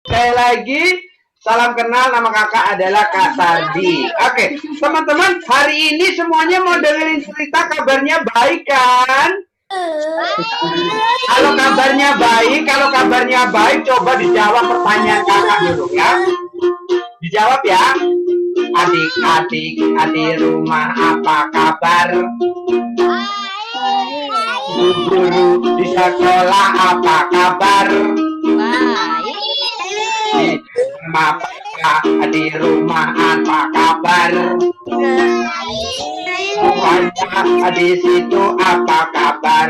Sekali lagi, salam kenal, nama kakak adalah Kak Sardi. Oke, teman-teman, hari ini semuanya mau dengerin cerita, kabarnya baik kan? Kalau kabarnya baik, coba dijawab pertanyaan kakak dulu ya. Dijawab ya. Adik-adik, adik rumah apa kabar? Guru di sekolah apa kabar? Di rumah apa kabar? Semuanya di situ apa kabar?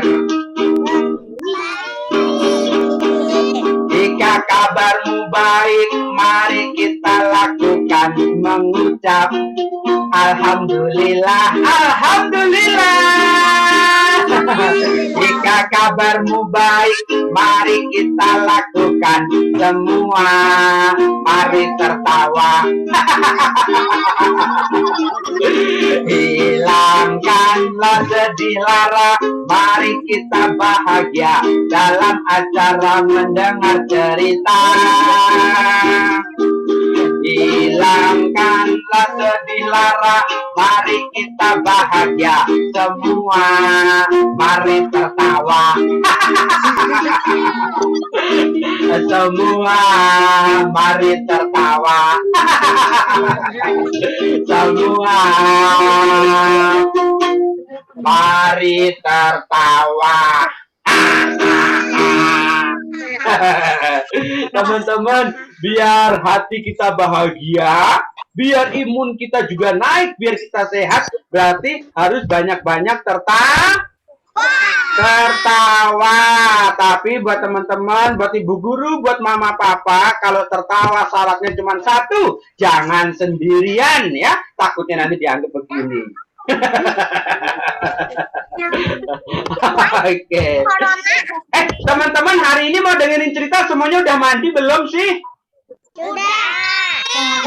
Jika kabarmu baik, mari kita lakukan mengucap Alhamdulillah, Alhamdulillah. Jika kabarmu baik, mari kita lakukan semua. Mari tertawa. Hilangkanlah sedih lara, mari kita bahagia dalam acara mendengar cerita. Hilangkanlah sedih lara, mari kita bahagia semua. Mari tertawa. Semua mari tertawa. Semua mari tertawa. Teman-teman, biar hati kita bahagia, biar imun kita juga naik, biar kita sehat, berarti harus banyak-banyak tertawa. Tapi buat teman-teman, buat ibu guru, buat mama papa, kalau tertawa syaratnya cuma satu, jangan sendirian ya, takutnya nanti dianggap begini. Oke. Teman-teman, hari ini mau dengerin cerita, semuanya udah mandi belum sih?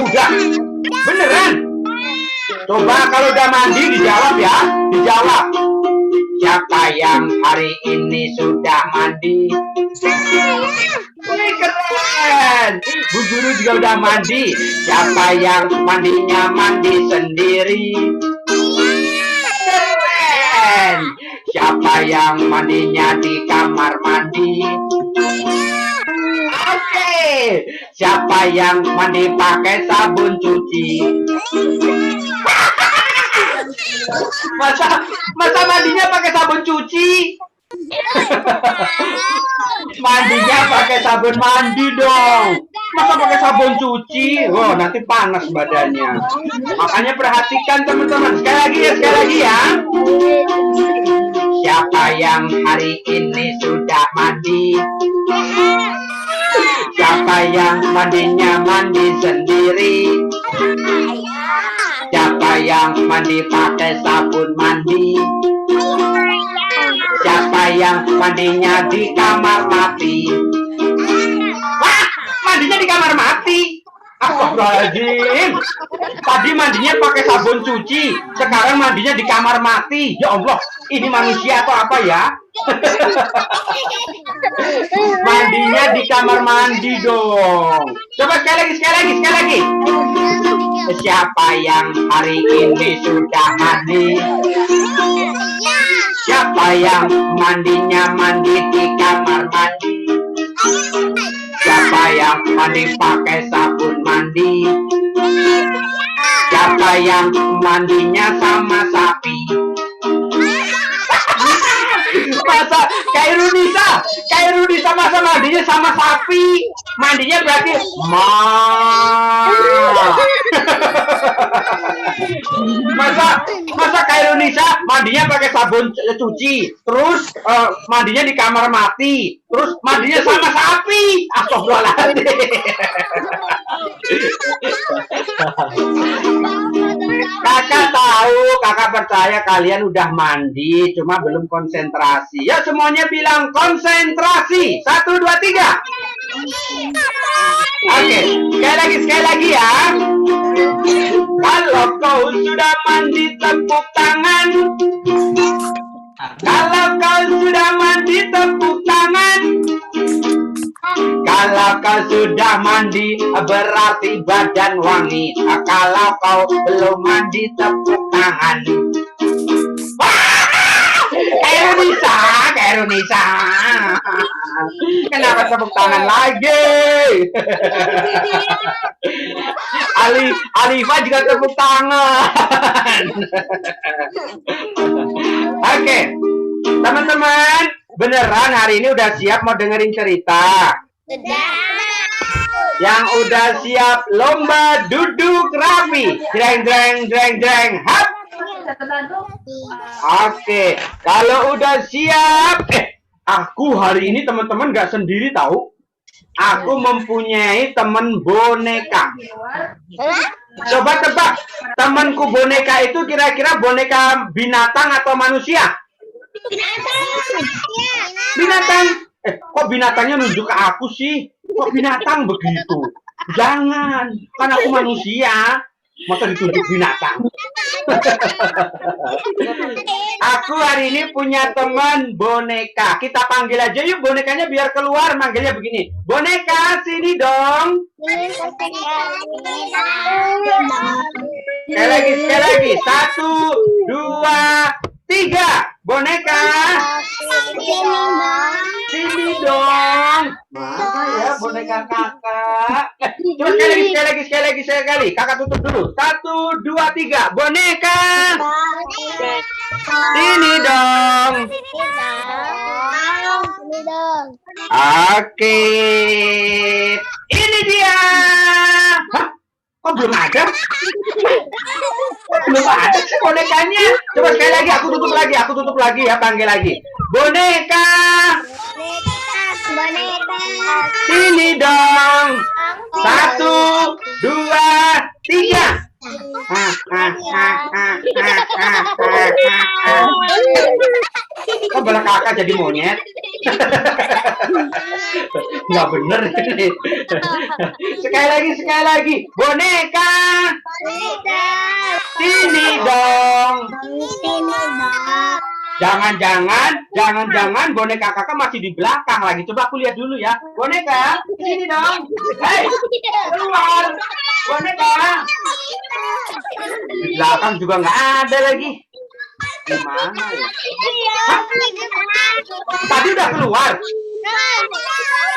Udah. Beneran? Coba kalau udah mandi dijawab ya, dijawab. Siapa yang hari ini sudah mandi? Wih, keren. Bu guru juga udah mandi. Siapa yang mandinya mandi sendiri? Keren. Siapa yang mandinya di kamar mandi? Oke. Siapa yang mandi pakai sabun cuci? Masa mandinya pakai sabun cuci? Mandinya pakai sabun mandi dong. Masa pakai sabun cuci? Oh, nanti panas badannya. Makanya perhatikan teman-teman. Sekali lagi ya. Siapa yang hari ini sudah mandi? Siapa yang mandinya mandi sendiri? Siapa yang mandi pakai sabun mandi? Siapa yang mandinya di kamar mati? Wah, mandinya di kamar mati? Astagfirullahaladzim. Tadi mandinya pakai sabun cuci, sekarang mandinya di kamar mati. Ya Allah, ini manusia atau apa ya? Mandinya di kamar mandi dong. Coba sekali lagi. Siapa yang hari ini sudah mandi? Siapa yang mandinya mandi di kamar mandi? Siapa yang mandi pakai sabun mandi? Siapa yang mandinya sama sapi? Masa kayak Rudisa masa mandinya sama sapi? Mandinya berarti masa kayak Rudisa mandinya pakai sabun cuci, terus mandinya di kamar mati, terus mandinya sama sapi. Astagfirullahaladzim. Kakak tahu, kakak percaya kalian udah mandi, cuma belum konsentrasi. Ya semuanya bilang konsentrasi. 1, 2, 3. Oke, sekali lagi ya. Kalau kau sudah mandi tepuk tangan. Kalau kau sudah mandi tepuk tangan. Kalau kau sudah mandi berarti badan wangi. Kalau kau belum mandi tepuk tangan. Kayak Runisa. Kenapa tepuk tangan lagi? Alifa juga tepuk tangan. Oke, teman-teman, beneran hari ini udah siap mau dengerin cerita? Yang udah siap lomba duduk rapi. Jreng, hap. Oke, kalau udah siap, aku hari ini teman-teman gak sendiri tahu. Aku mempunyai teman boneka. Coba tebak, temanku boneka itu kira-kira boneka binatang atau manusia? Binatang. Kok binatangnya nunjuk ke aku sih? Kok binatang begitu? Jangan, kan aku manusia. Masa ditunjuk binatang? Aku hari ini punya teman boneka. Kita panggil aja yuk bonekanya biar keluar. Manggilnya begini. Boneka, sini dong. Sekali lagi. 1, 2, 3. Boneka. Sini dong. Mana ya boneka kakak? Coba sekali lagi. Kakak tutup dulu. 1, 2, 3. Boneka. Sini dong. Oke. Ini dia. Hah? Kok belum ada? Belum ada sih bonekanya. Coba sekali lagi, aku tutup lagi ya, panggil lagi. Boneka. Sini dong. 1, 2, 3. Kok bola kakak jadi monyet? Nggak bener ini. Sekali lagi. Boneka. Sini dong. Jangan boneka kakak masih di belakang lagi. Coba aku lihat dulu ya. Boneka, sini dong. Hei, keluar. Boneka. Di belakang juga nggak ada lagi. Gimana ya? Hah? Tadi udah keluar?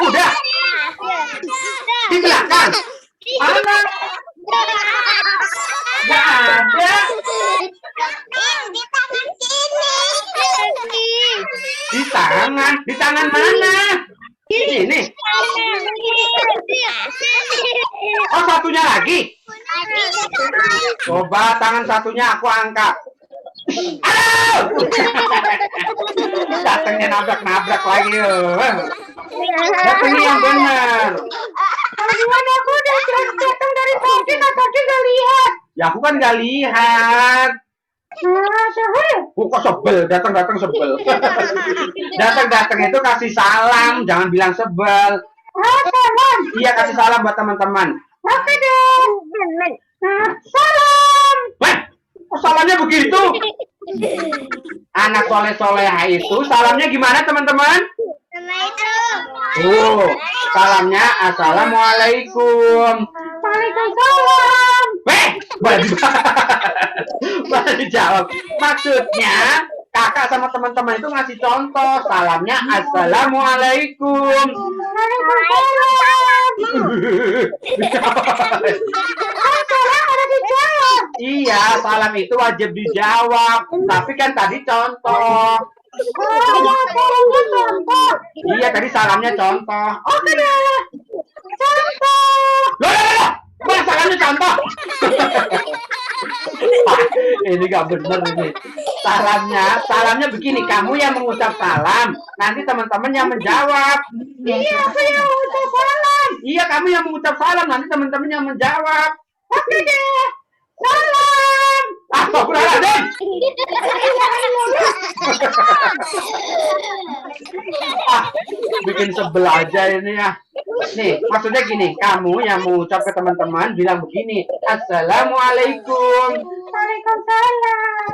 Udah? Di belakang? Mana? Nggak ada. Di tangan mana? Ini. Oh, satunya lagi. Coba tangan satunya aku angkat. Aduh! Datangnya nabrak lagi. Datangnya yang benar. Gimana aku udah datang dari tadi, tadi nggak lihat. Ya aku kan nggak lihat. Kok sebel, datang sebel. Datang itu kasih salam, jangan bilang sebel. Salam. Iya, kasih salam buat teman-teman. Oke dong. Salam. Wah, kok salamnya begitu? Anak soleh-soleha itu salamnya gimana teman-teman? Salamnya assalamualaikum. Waalaikumsalam. Boleh dijawab. Maksudnya kakak sama teman-teman itu ngasih contoh. Salamnya assalamualaikum. Iya, salam itu wajib dijawab. Tapi kan tadi contoh. Iya, tadi salamnya contoh. Oke deh. Contoh. Loh. Salamnya contoh. Ini gak bener ini. Salamnya begini. Kamu yang mengucap salam. Nanti teman-teman yang menjawab. Iya, aku yang mengucap salam. Iya, kamu yang mengucap salam. Nanti teman-teman yang menjawab. Oke deh. Salam. Astagfirullahaladzim. Bikin sebel aja ini ya. Nih, maksudnya gini, kamu yang mengucap ke teman-teman bilang begini, assalamualaikum. Waalaikumsalam.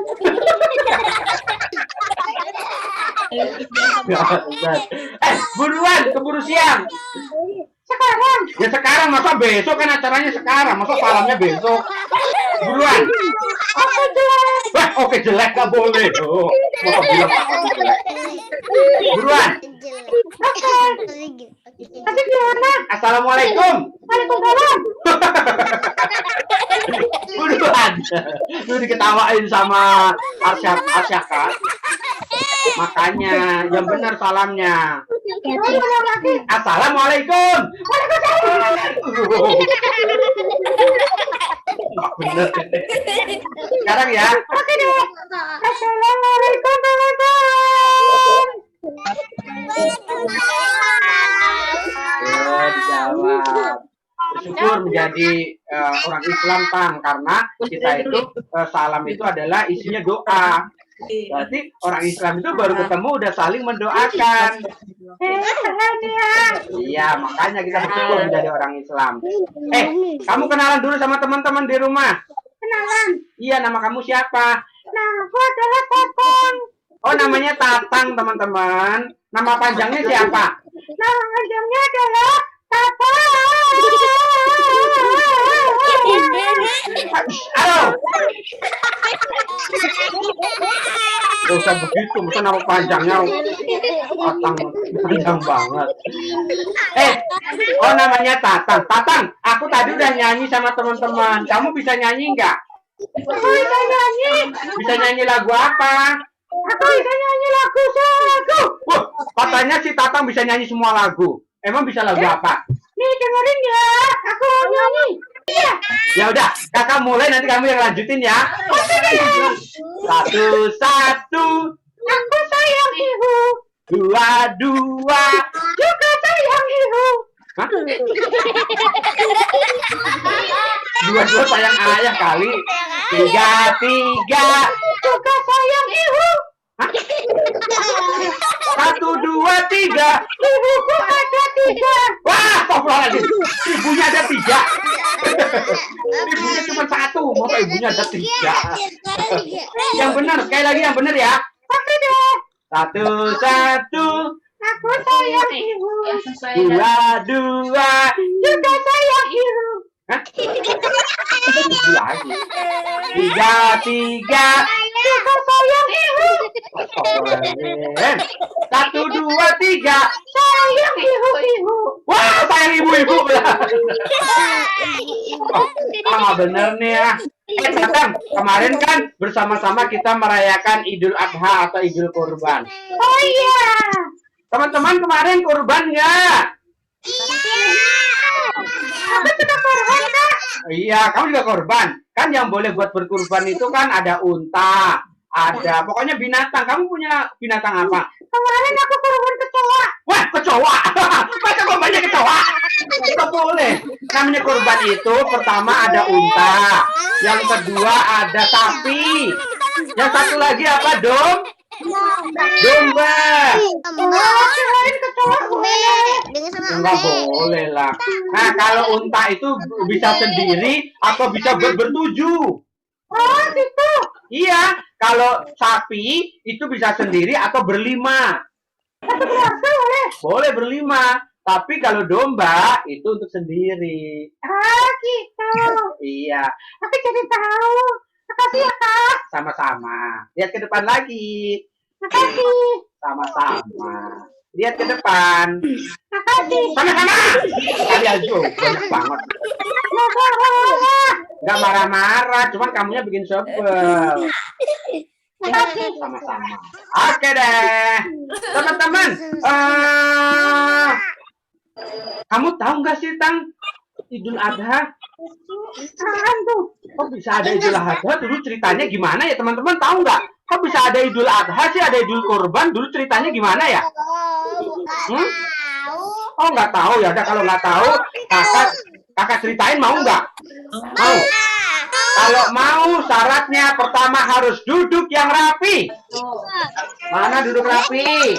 Buruan, keburu siang. Sekarang. Ya sekarang, masa besok kan acaranya sekarang, masa salamnya besok. Buruan. Oke jelek. Wah, oke jelek gak boleh. Oh, masa bilang oke jelek. Buruan. Oke. Tapi gimana? Assalamualaikum. Waalaikumsalam. Buruan. Lu diketawain sama Asyaka. Makanya yang benar salamnya. Assalamualaikum. Nggak bener. Sekarang ya. Oke deh. Assalamualaikum warahmatullahi. Dijawab. Bersyukur menjadi orang Islam, Tang, karena kita itu salam itu adalah isinya doa. Berarti orang Islam itu baru ketemu udah saling mendoakan. Iya, makanya kita bersyukur menjadi orang Islam. Kamu kenalan dulu sama teman-teman di rumah. Kenalan. Iya, nama kamu siapa? Nah, aku adalah Tatang. Oh, namanya Tatang, teman-teman. Nama panjangnya siapa? Nama panjangnya adalah Tatang. Halo. Gak usah begitu, masa nama panjangnya Tatang, panjang banget. Oh namanya Tatang. Tatang, aku tadi udah nyanyi sama teman-teman. Kamu bisa nyanyi nggak? Aku bisa nyanyi. Bisa nyanyi lagu apa? Aku bisa nyanyi lagu selagu. Wah, katanya si Tatang bisa nyanyi semua lagu. Emang bisa lagu apa? Nih dengerin ya, aku nyanyi. Iya. Ya udah, kakak mulai, nanti kamu yang lanjutin ya. Oke deh. Satu. Aku sayang ibu. Dua. Juga sayang ibu. Hah? Dua sayang ayah kali. Tiga. Juga sayang ibu. Hah? 1, 2, 3. Ibuku ada 3. Wah, astagfirullahaladzim. Ibunya ada 3. Ibunya cuma 1. Masa ibunya ada 3? Yang benar, sekali lagi yang benar ya. Oke deh. 1. Aku sayang ibu. 2. Juga sayang ibu. Hah? Lagi. 3. Juga sayang ibu. Astagfirullahaladzim. 1, 2, 3. Sayang ibu-ibu. Wah, sayang ibu-ibu. Ah, bener nih ya. Tatang, kemarin kan bersama-sama kita merayakan Idul Adha atau Idul Kurban. Oh iya. Teman-teman kemarin kurban nggak? Aku sudah korban, Kak. Iya, kamu juga korban. Kan yang boleh buat berkurban itu kan ada unta, ada pokoknya binatang. Kamu punya binatang apa? Kemarin aku korban kecoa. Wah, kecoa. Masa korbannya kecoa? Tidak boleh. Namanya kurban itu pertama ada unta, yang kedua ada sapi, yang satu lagi apa, domba. Kemarin kecoa boleh. Enggak boleh lah. Nah, kalau unta itu bisa sendiri atau bisa bertujuh. Oh gitu. Iya, kalau sapi itu bisa sendiri atau berlima. Satu keluarga boleh. Boleh berlima. Tapi kalau domba itu untuk sendiri. Ah gitu. Iya, Aku jadi tahu. Makasih ya, Kak. sama-sama. Lihat ke depan lagi. Makasih. Sama-sama. Lihat ke depan. Makasih. Sama-sama. Kali aja banyak banget. Nggak marah-marah, cuman kamunya bikin sebel. Makasih. Sama-sama. Oke deh. Teman-teman, kamu tahu nggak sih, Tang, Idul Adha? Apaan tuh? Kok bisa ada Idul Adha? Dulu ceritanya gimana ya, teman-teman tahu nggak? Kok bisa ada Idul Adha sih, ada Idul Kurban? Dulu ceritanya gimana ya? Oh, nggak tahu ya. Udah, kalau nggak tahu, kakak ceritain, mau nggak? Mau. Kalau mau, syaratnya pertama harus duduk yang rapi. Mana duduk rapi?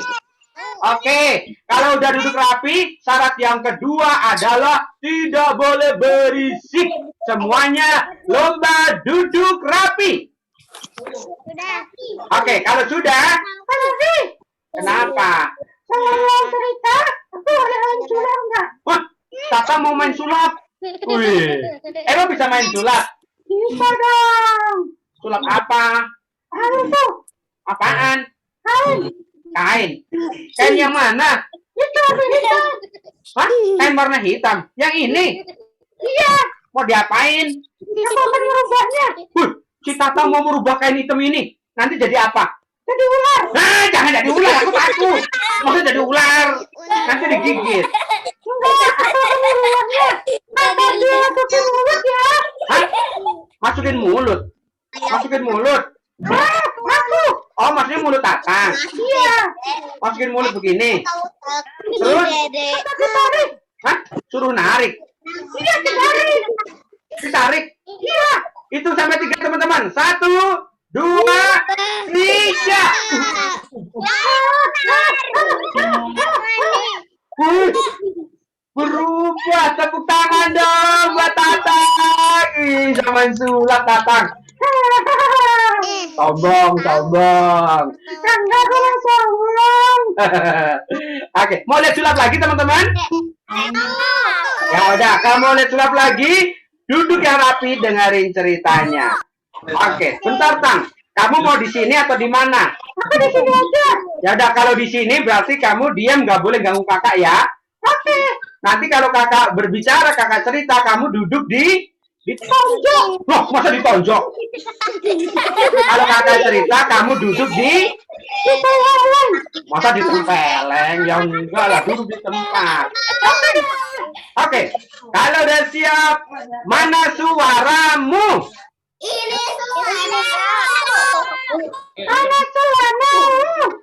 Oke, kalau udah duduk rapi, syarat yang kedua adalah tidak boleh berisik. Semuanya lomba duduk rapi. Oke, kalau sudah, kenapa? Saya mau cerita, aku boleh hancur enggak? Wah, Tata mau main sulap. Wih, emang bisa main sulap? Bisa dong. Sulap apa? Itu. Apaan? Kain. Kain. Kain yang mana? Itu itu. Hah? Kain warna hitam. Yang ini? Iya. Mau diapain? Aku akan merubahnya. Si Tata mau merubah kain hitam ini. Nanti jadi apa? Jadi ular. Nah, jangan jadi ular. Aku takut. Masa jadi ular? Nanti digigit. Enggak, aku akan merubahnya. Apa dia masukin mulut ya? Hah? Masukin mulut? Masukin mulut? Masuk. Oh, maksudnya mulut Tata. Iya. Masukin mulut begini. Terus? Ditarik. Hah? Suruh narik. Iya, ditarik. Ditarik. Iya. Itu sampai 3 teman-teman. 1, 2, 3. Berubah. Tepuk tangan dong buat Tatang. Ih, zaman sulap Tatang. Sombong. Enggak, aku yang sombong. Oke, mau lihat sulap lagi teman-teman? Ya udah, kalau mau lihat sulap lagi, duduk yang rapi, dengerin ceritanya. Oke, bentar Tang. Kamu mau di sini atau di mana? Aku di sini aja. Ya udah, kalau di sini berarti kamu diam, nggak boleh ganggu kakak ya. Oke. Nanti kalau kakak berbicara, kakak cerita, kamu duduk di Tonjok. Loh, masa ditonjok? Kalau kakak cerita, kamu duduk di Ditolong. masa ditempeleng? Ya enggak lah, duduk di tempat. Oke, kalau udah siap, mana suaramu? Ini Mana celanamu?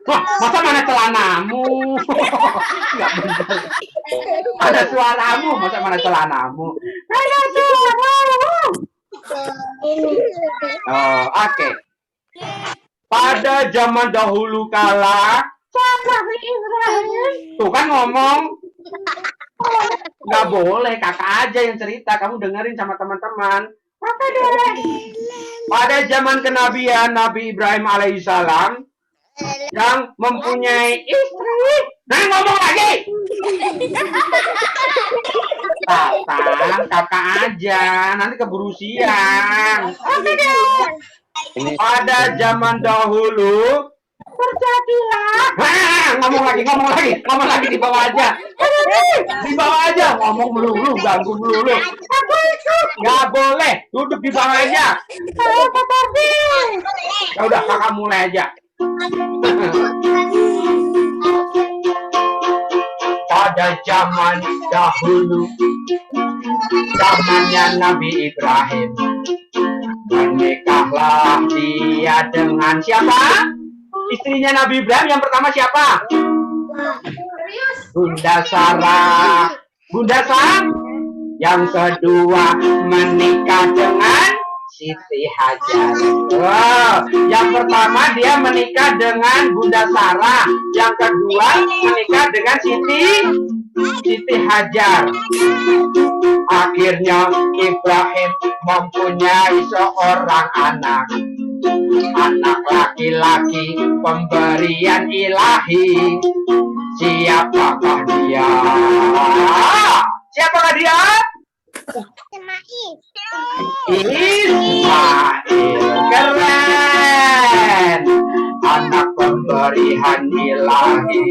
Wah, masa mana celanamu? Nggak bener. Ada suaramu, masa mana celanamu? Mana celanamu? Oh, oke. Pada zaman dahulu kala, Nabi Ibrahim. tuh kan ngomong, nggak boleh, kakak aja yang cerita, kamu dengerin sama teman-teman. Apa boleh? Pada zaman kenabian Nabi Ibrahim alaihissalam yang mempunyai istri. Nah, ngomong lagi. Tatang, kakak aja, nanti keburu siang. Oke deh. Pada zaman dahulu, Terjadilah. ngomong lagi di bawah aja. Di bawah aja, ngomong melulu, ganggu melulu. Aku ikut. Nggak boleh, duduk di bawah aja. Saya tadi. Ya udah, kakak mulai aja. Pada zaman dahulu, zamannya Nabi Ibrahim, menikahlah dia dengan siapa? Istrinya Nabi Ibrahim yang pertama siapa? Bunda Sarah. Bunda Sarah. Yang kedua menikah dengan Siti Hajar. Wow. Yang pertama dia menikah dengan Bunda Sarah. Yang kedua menikah dengan Siti Hajar. Akhirnya Ibrahim mempunyai seorang anak. Anak laki-laki pemberian ilahi. Siapakah dia? Siapakah dia? Ismail. Keren. Anak pemberian ilahi.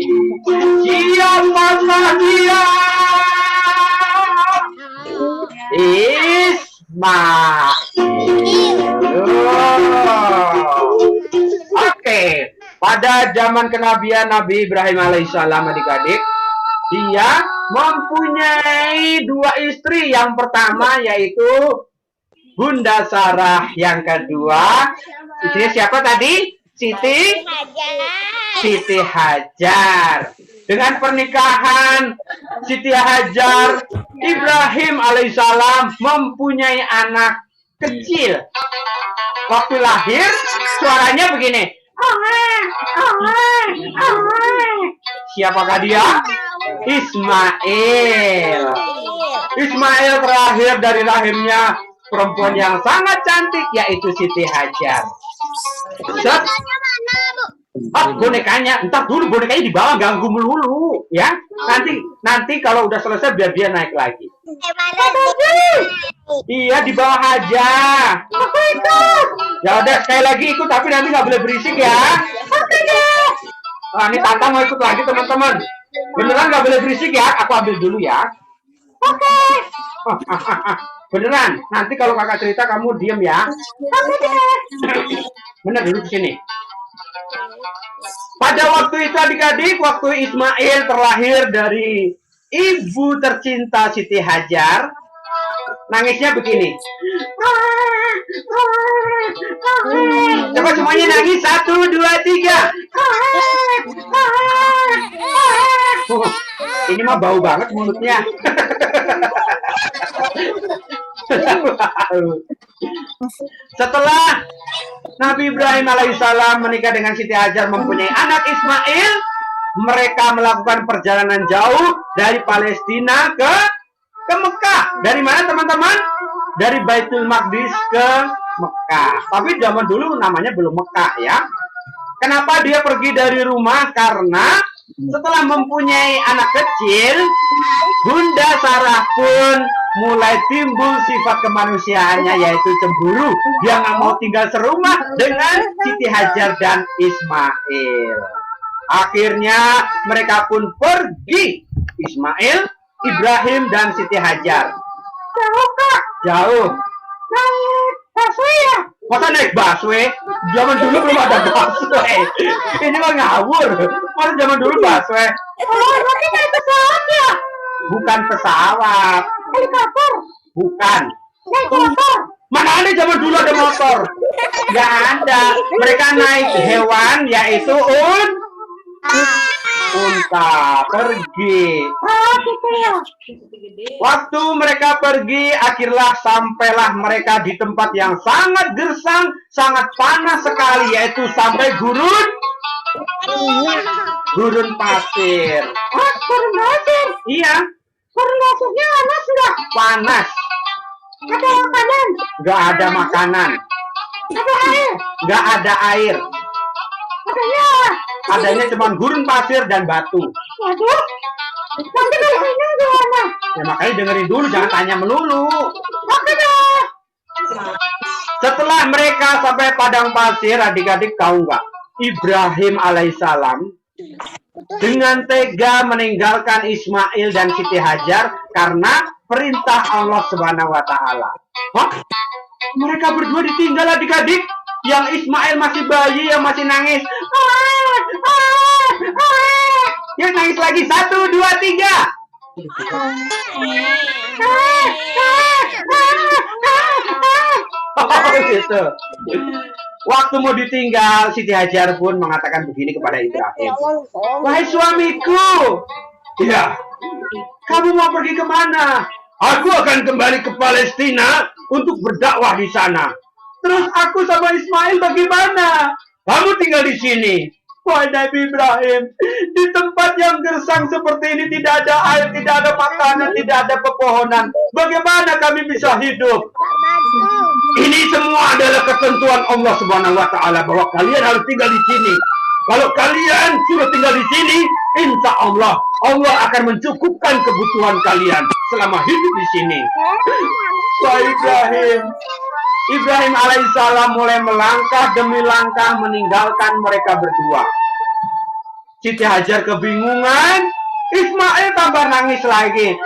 Siapakah dia? Ismail. Oke, pada zaman kenabian Nabi Ibrahim alaihissalam, adik-adik, dia mempunyai 2 istri. Yang pertama yaitu Bunda Sarah, yang kedua istrinya siapa tadi? Siti Hajar. Dengan pernikahan Siti Hajar, Ibrahim alaihissalam mempunyai anak kecil. Waktu lahir suaranya begini. Siapakah dia? Ismail. Ismail terlahir dari rahimnya perempuan yang sangat cantik, yaitu Siti Hajar. Bonekanya, ntar dulu bonekanya dibawa ganggu melulu, ya. Nanti kalau udah selesai biar dia naik lagi. Iya, di bawah aja. Aku ikut. Ya udah sekali lagi ikut, tapi nanti nggak boleh berisik ya. Oke deh. Nah, ini Tata mau ikut lagi teman-teman. Beneran nggak boleh berisik ya. Aku ambil dulu ya. Oke. Beneran. Nanti kalau kakak cerita kamu diem ya. Oke deh. Bener dulu di sini. Pada waktu itu adik-adik, waktu Ismail terlahir dari ibu tercinta Siti Hajar, nangisnya begini. Coba semuanya nangis, 1, 2, 3. Ini mah bau banget mulutnya. Setelah Nabi Ibrahim alaihissalam menikah dengan Siti Hajar mempunyai anak Ismail, mereka melakukan perjalanan jauh dari Palestina ke Mekah. Dari mana teman-teman? Dari Baitul Maqdis ke Mekah. Tapi zaman dulu namanya belum Mekah ya. Kenapa dia pergi dari rumah? Karena setelah mempunyai anak kecil, Bunda Sarah pun mulai timbul sifat kemanusiaannya, yaitu cemburu. Dia nggak mau tinggal serumah dengan Siti Hajar dan Ismail. Akhirnya mereka pun pergi. Ismail, Ibrahim, dan Siti Hajar. Jauh kak? Jauh. Naik busway ya? Masa naik busway? Zaman dulu belum ada busway. Ini mah ngawur. Masa zaman dulu busway? Oh, berarti naik pesawat ya? Bukan pesawat. Helikopter? Bukan. Naik motor? Mana ada zaman dulu ada motor? Gak ada. Mereka naik hewan, yaitu unta pergi. Waktu mereka pergi, akhirnya sampailah mereka di tempat yang sangat gersang, sangat panas sekali, yaitu sampai gurun pasir. Gurun pasir? Iya. Gurun pasirnya panas enggak? Panas. Ada makanan? Enggak ada makanan. Ada air? Enggak ada air. Adanya cuma gurun pasir dan batu. Waduh. Nanti kalau minum gimana? Ya makanya dengerin dulu, jangan tanya melulu. Oke deh. Setelah mereka sampai padang pasir, adik-adik tahu nggak? Ibrahim alaihissalam dengan tega meninggalkan Ismail dan Siti Hajar karena perintah Allah Subhanahu wa taala. Hah? Mereka berdua ditinggal adik-adik. Yang Ismail masih bayi yang masih nangis. Yang nangis lagi, 1, 2, 3. Oh gitu. Waktu mau ditinggal, Siti Hajar pun mengatakan begini kepada Ibrahim. Wahai suamiku, ya, kamu mau pergi kemana? Aku akan kembali ke Palestina untuk berdakwah di sana. Terus aku sama Ismail bagaimana? Kamu tinggal di sini. Wahai Nabi Ibrahim, di tempat yang gersang seperti ini tidak ada air, tidak ada makanan, tidak ada pepohonan. Bagaimana kami bisa hidup? Ini semua adalah ketentuan Allah Subhanahu wa taala bahwa kalian harus tinggal di sini. Kalau kalian sudah tinggal di sini, insya Allah akan mencukupkan kebutuhan kalian selama hidup di sini. Wahai Ibrahim alaihissalam mulai melangkah demi langkah meninggalkan mereka berdua. Siti Hajar kebingungan, Ismail tambah nangis lagi.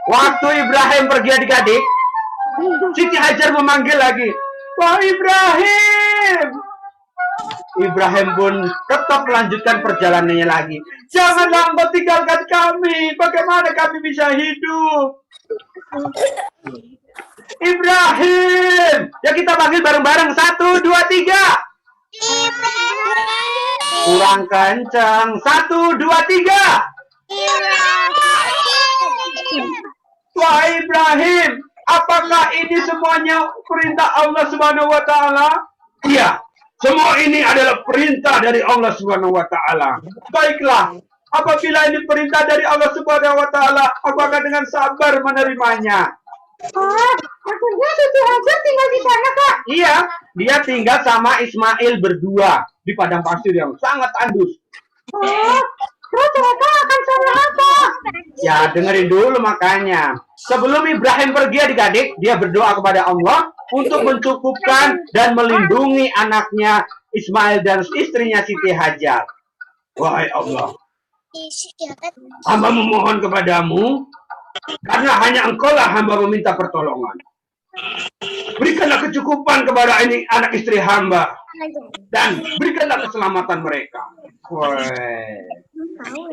Waktu Ibrahim pergi adik-adik, Siti Hajar memanggil lagi, Wah Ibrahim. Ibrahim pun tetap melanjutkan perjalanannya lagi. Jangan lambat tinggalkan kami. Bagaimana kami bisa hidup? Ibrahim. Ya kita panggil bareng-bareng. 1, 2, 3. Kurang kencang. 1, 2, 3. Wah Ibrahim, apakah ini semuanya perintah Allah Subhanahu wa taala? Iya. Semua ini adalah perintah dari Allah Subhanahu wa taala. Baiklah, Apabila ini perintah dari Allah Subhanahu wa taala, aku akan dengan sabar menerimanya. Akhirnya Siti Hajar tinggal di sana, Kak? Iya, dia tinggal sama Ismail berdua di padang pasir yang sangat tandus. Terus mereka akan sama apa? Ya, dengerin dulu makanya. Sebelum Ibrahim pergi adik-adik, dia berdoa kepada Allah untuk mencukupkan dan melindungi anaknya Ismail dan istrinya Siti Hajar. Wahai Allah, hamba memohon kepadamu, karena hanya engkaulah hamba meminta pertolongan. Berikanlah kecukupan kepada ini anak istri hamba, dan berikanlah keselamatan mereka.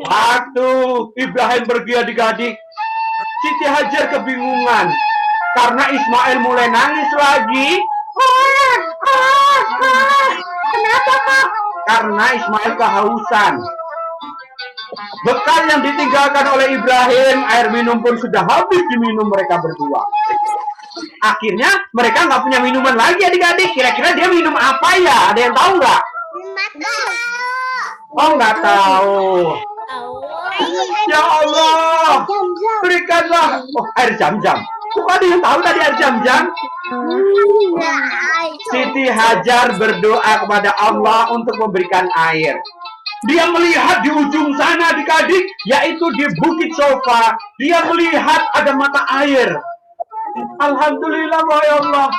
Waktu Ibrahim pergi adik-adik, Siti Hajar kebingungan karena Ismail mulai nangis lagi. Kenapa, Kak? Karena Ismail kehausan. Bekal yang ditinggalkan oleh Ibrahim, air minum pun sudah habis diminum mereka berdua. Akhirnya mereka nggak punya minuman lagi adik-adik. Kira-kira dia minum apa ya? Ada yang tahu nggak? Oh, nggak tahu. Ya Allah, berikanlah air jam-jam. Kok ada yang tahu tadi air jam-jam? Siti Hajar berdoa kepada Allah untuk memberikan air. Dia melihat di ujung sana adik-adik, yaitu di Bukit Sofa. Dia melihat ada mata air. Alhamdulillah, wahai Allah.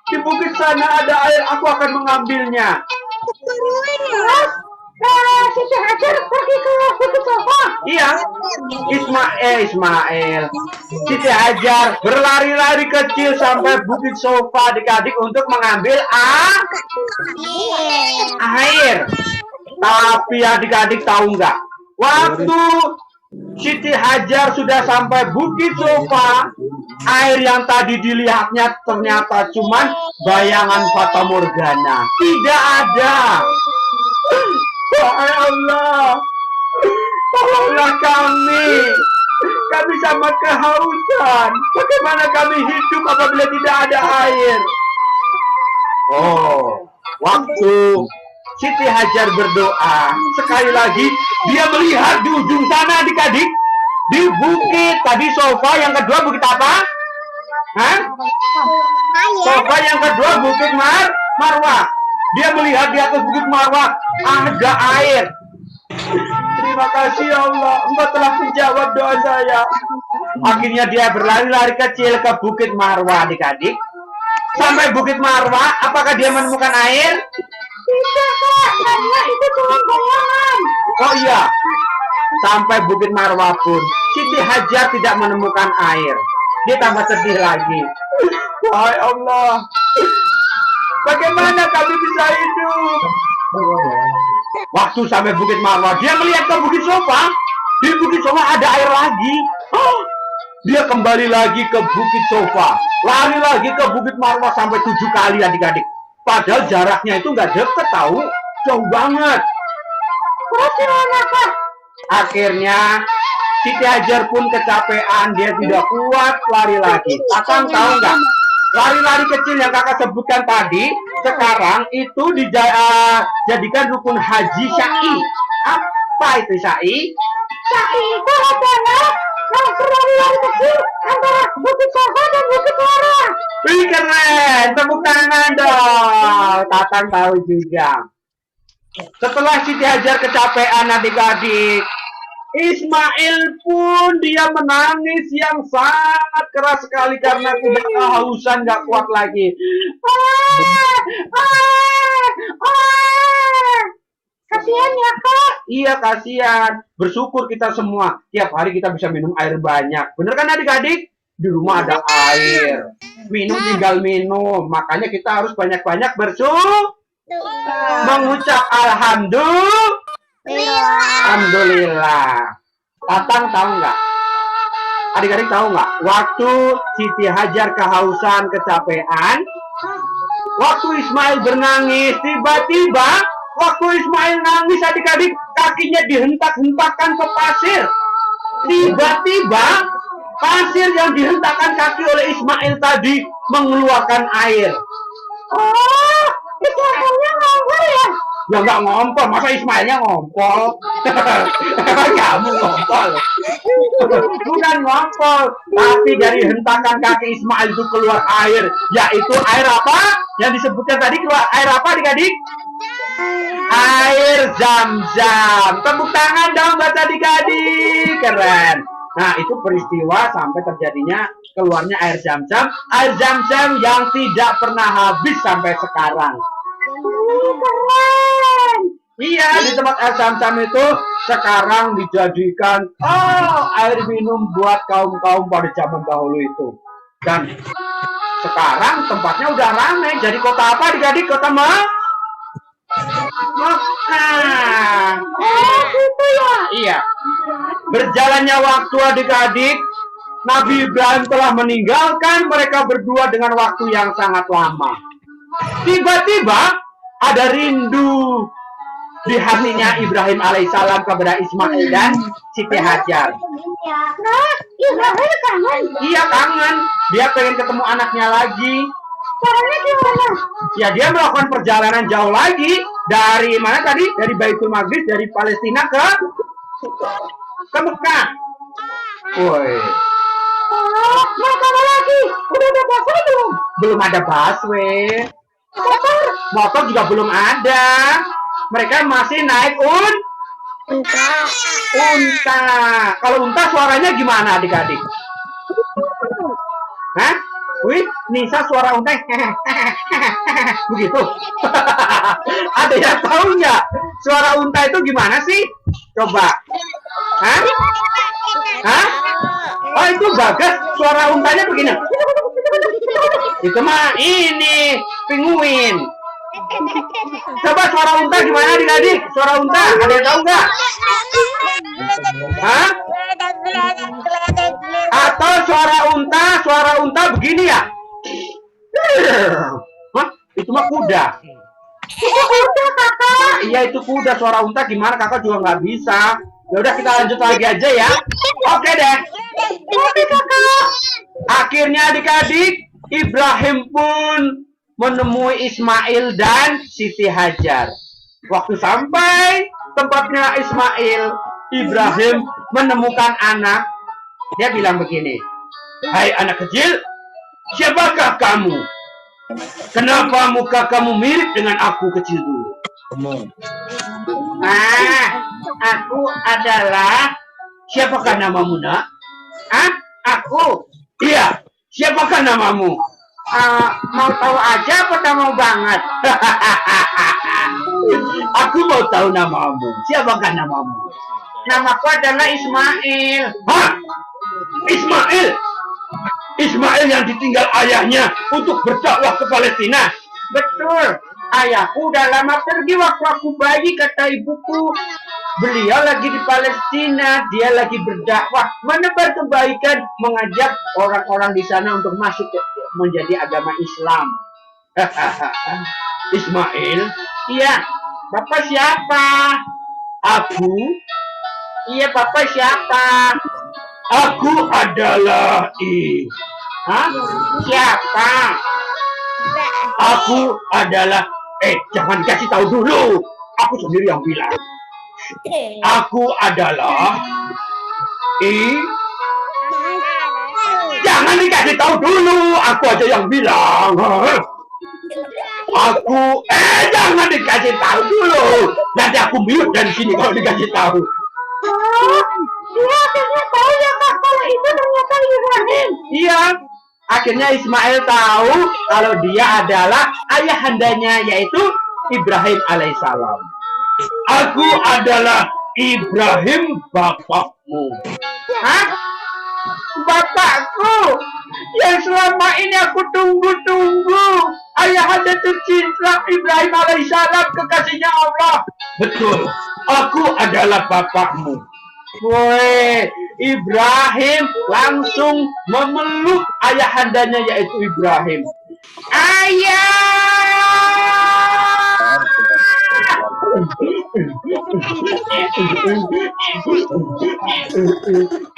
Di bukit sana ada air, aku akan mengambilnya. Siti Hajar pergi ke Bukit Sofa. Iya, Ismail. Siti Hajar berlari-lari kecil sampai Bukit Sofa adik-adik untuk mengambil air. Tapi adik-adik tahu nggak? Waktu Siti Hajar sudah sampai Bukit Sofa, air yang tadi dilihatnya ternyata cuman bayangan Fata Morgana. Tidak ada. Wahai Allah, tolonglah kami. Kami sangat kehausan. Bagaimana kami hidup apabila tidak ada air? Oh, waktu Siti Hajar berdoa, sekali lagi dia melihat di ujung sana adik-adik, di bukit tadi Sofa, yang kedua bukit apa? Hah? Sofa yang kedua bukit Marwah. Dia melihat di atas bukit Marwah ada air. Terima kasih ya Allah, Engkau telah menjawab doa saya. Akhirnya dia berlari-lari kecil ke bukit Marwah adik-adik. Sampai bukit Marwah, apakah dia menemukan air? Tidak, Kak, karena itu cuma bayangan. Oh iya, sampai Bukit Marwah pun Siti Hajar tidak menemukan air. Dia tambah sedih lagi. Wahai Allah, bagaimana kami bisa hidup? Waktu sampai Bukit Marwah, dia melihat ke Bukit Sofa. Di Bukit Sofa ada air lagi. Dia kembali lagi ke Bukit Sofa, lari lagi ke Bukit Marwah sampai 7 kali adik-adik. Padahal jaraknya itu nggak deket, tahu, jauh banget. Terus gimana, Kak? Akhirnya Siti Hajar pun kecapean, dia tidak kuat lari lagi. Kakak tahu nggak? Lari-lari kecil yang kakak sebutkan tadi, sekarang itu dijadikan rukun haji syai. Apa itu syai? Syai itu adalah berlari-lari kecil antara Bukit Sofa dan Bukit Marwah. Wih, keren, tepuk tangan dong. Tatang tahu juga. Setelah Siti Hajar kecapean adik-adik, Ismail pun dia menangis yang sangat keras sekali karena sudah kehausan, nggak kuat lagi. Kasihan ya, Kak. Iya, kasihan. Bersyukur kita semua. Tiap hari kita bisa minum air banyak. Bener kan adik-adik? Di rumah ada air. Minum tinggal minum. Makanya kita harus banyak-banyak bersyukur. Mengucap Alhamdulillah. Tatang tahu nggak? Adik-adik tahu nggak? Waktu Siti Hajar kehausan, kecapean, waktu Ismail bernangis, tiba-tiba waktu Ismail nangis adik-adik, kakinya dihentak-hentakkan ke pasir. Tiba-tiba pasir yang dihentakkan kaki oleh Ismail tadi mengeluarkan air. Oh, Ismailnya nganggur ya? Ya nggak ngompol, masa Ismailnya ngompol? Kamu ngompol. Bukan ngompol, tapi dari hentakan kaki Ismail itu keluar air, yaitu air apa? Yang disebutkan tadi keluar air apa adik-adik? Air Zam-Zam. Tepuk tangan dong buat adik-adik. Keren. Nah, itu peristiwa sampai terjadinya keluarnya air Zam-Zam. Air Zam-Zam yang tidak pernah habis sampai sekarang. Keren. Iya, di tempat air Zam-Zam itu sekarang dijadikan air minum buat kaum-kaum pada zaman dahulu itu. Dan sekarang tempatnya udah ramai. Jadi kota apa adik-adik? Kota Mekah. Oh, gitu ya. Iya. Berjalannya waktu adik-adik, Nabi Ibrahim telah meninggalkan mereka berdua dengan waktu yang sangat lama. Tiba-tiba ada rindu di hatinya Ibrahim alaihissalam kepada Ismail dan Siti Hajar. Nah, Ibrahim kangen. Iya kangen, dia pengen ketemu anaknya lagi. Caranya gimana? Ya dia melakukan perjalanan jauh lagi dari mana tadi? Dari Baitul Maqdis, dari Palestina ke Mekah. Woi. Oh, mau kemana lagi? Udah ada busway belum? Belum ada busway. Motor? Motor juga belum ada. Mereka masih naik unta. Kalau unta suaranya gimana adik-adik? Hah? Wih, Nisa suara unta. Begitu. Ada yang tahu nggak? Suara unta itu gimana sih? Coba. Hah? Hah? Oh itu Bagas, suara untanya begini. Itu mah ini penguin. Coba suara unta gimana adik-adik? Suara unta, ada yang tahu nggak? Hah? Atau suara unta begini ya? Hah? Itu mah kuda. Itu kuda, kakak. Iya itu kuda, suara unta gimana kakak juga nggak bisa. Ya udah kita lanjut lagi aja ya. Oke deh. Oke, kakak. Akhirnya adik-adik, Ibrahim pun menemui Ismail dan Siti Hajar. Waktu sampai tempatnya Ismail, Ibrahim menemukan anak. Dia bilang begini, "Hai anak kecil, siapakah kamu? Kenapa muka kamu mirip dengan aku kecil dulu?" Aku adalah. Siapakah namamu, nak? Aku. Iya. Siapakah namamu? Mau tahu aja apa mau banget? Aku mau tahu namamu. Siapakah namamu? Namaku adalah Ismail. Hah? Ismail? Ismail yang ditinggal ayahnya untuk berdakwah ke Palestina. Betul. Ayahku udah lama pergi waktu aku bayi, kata ibuku. Beliau lagi di Palestina, dia lagi berdakwah, menebar kebaikan, mengajak orang-orang di sana untuk masuk menjadi agama Islam. Ismail? Iya. Bapak siapa? Aku? Iya, Bapak siapa? Aku adalah Hah? Siapa? Aku adalah jangan kasih tahu dulu. Aku sendiri yang bilang. Aku adalah Jangan dikasih tahu dulu. Aku aja yang bilang. Aku jangan dikasih tahu dulu. Nanti aku mute dari sini kalau dikasih tahu. Oh, dia akhirnya tahu ya, Kak, kalau itu ternyata Ibrahim. Iya. Akhirnya Ismail tahu kalau dia adalah ayahandanya, yaitu Ibrahim alaihissalam. Aku adalah Ibrahim, bapakmu. Hah? Bapakku yang selama ini aku tunggu-tunggu. Ayahanda tercinta Ibrahim alaihissalam, kekasihnya Allah. Betul, aku adalah bapakmu. Woi, Ibrahim langsung memeluk ayahandanya, yaitu Ibrahim. Ayah!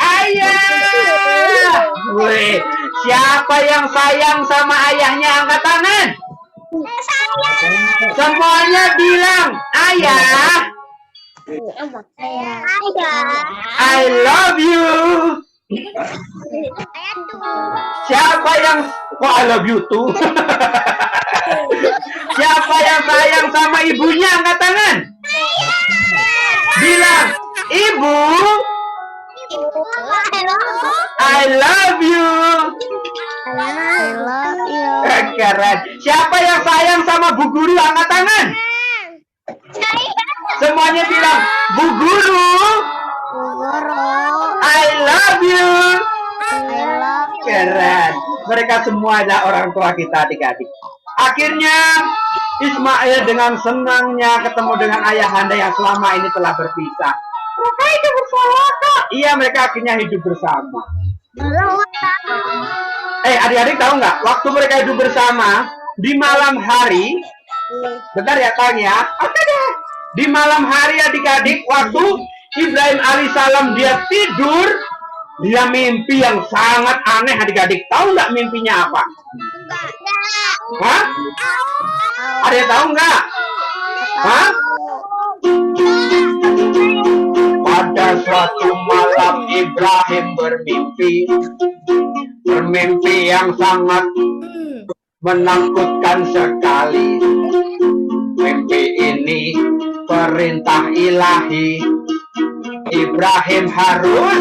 Ayah! Woi, siapa yang sayang sama ayahnya angkat tangan? Semuanya bilang, ayah. I love you. Siapa yang kok I love you tuh? Siapa yang sayang sama ibunya? Angkat tangan. Bilang, ibu, I love you. Keren. Siapa yang sayang sama Bu Guru? Angkat tangan. Semuanya bilang, Bu Guru, I love you. Keren. Mereka semua adalah orang tua kita, adik-adik. Akhirnya Ismail dengan senangnya ketemu dengan ayahanda yang selama ini telah berpisah. Mereka hidup bersama, Kak. Iya, mereka akhirnya hidup bersama. Adik-adik tahu nggak? Waktu mereka hidup bersama di malam hari, bentar ya, tanya. Oke deh. Di malam hari, adik-adik, waktu Ibrahim alaihissalam dia tidur, dia mimpi yang sangat aneh, adik-adik. Tahu nggak mimpinya apa? Hah? Ada yang tahu nggak? Hah? Pada suatu malam Ibrahim bermimpi yang sangat menakutkan sekali. Mimpi ini perintah ilahi. Ibrahim harus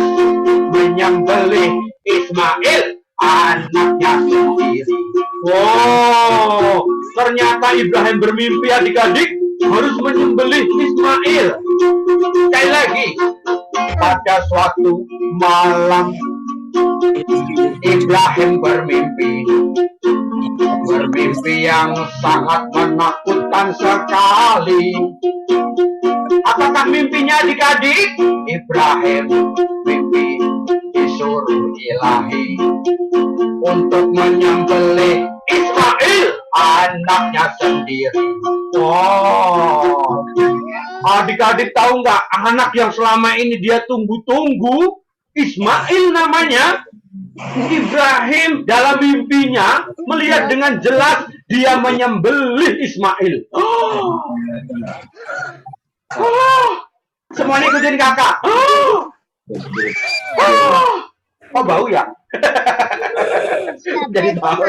menyembelih Ismail, anaknya sendiri. Wow, ternyata Ibrahim bermimpi, adik-adik, harus menyembelih Ismail. Sekali lagi, pada suatu malam Ibrahim bermimpi yang sangat menakutkan sekali. Apakah mimpinya, adik-adik? Ibrahim mimpi disuruh ilahi untuk menyembelih Ismail, anaknya sendiri. Oh, adik-adik tahu nggak, anak yang selama ini dia tunggu-tunggu, Ismail namanya. Ibrahim dalam mimpinya melihat dengan jelas dia menyembelih Ismail. Semuanya ikutin kakak. Oh, bau ya? Jadi bau.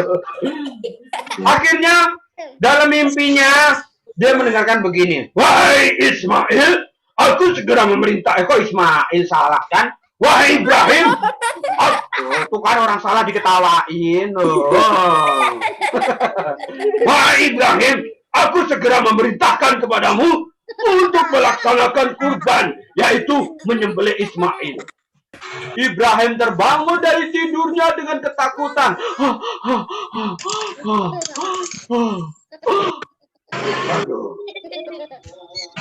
Akhirnya dalam mimpinya dia mendengarkan begini. Wahai Ismail, aku segera memerintah. Kok Ismail salah kan? Wahai Ibrahim, tuh kan orang salah diketawain. Wahai Ibrahim, aku segera memerintahkan kepadamu untuk melaksanakan kurban, yaitu menyembelih Ismail. Ibrahim terbangun dari tidurnya dengan ketakutan.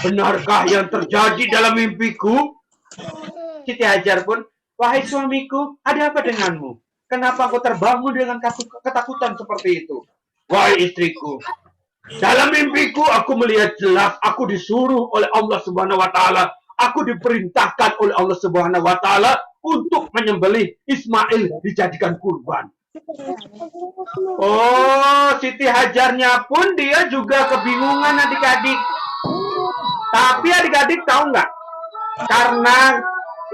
Benarkah yang terjadi dalam mimpiku? Siti Hajar pun, wahai suamiku, ada apa denganmu? Kenapa kau terbangun dengan ketakutan seperti itu? Wahai istriku, dalam mimpiku aku melihat jelas aku disuruh oleh Allah Subhanahu wa taala, aku diperintahkan oleh Allah Subhanahu wa taala untuk menyembelih Ismail dijadikan kurban. Oh, Siti Hajarnya pun dia juga kebingungan, adik-adik. Tapi adik-adik tahu nggak? Karena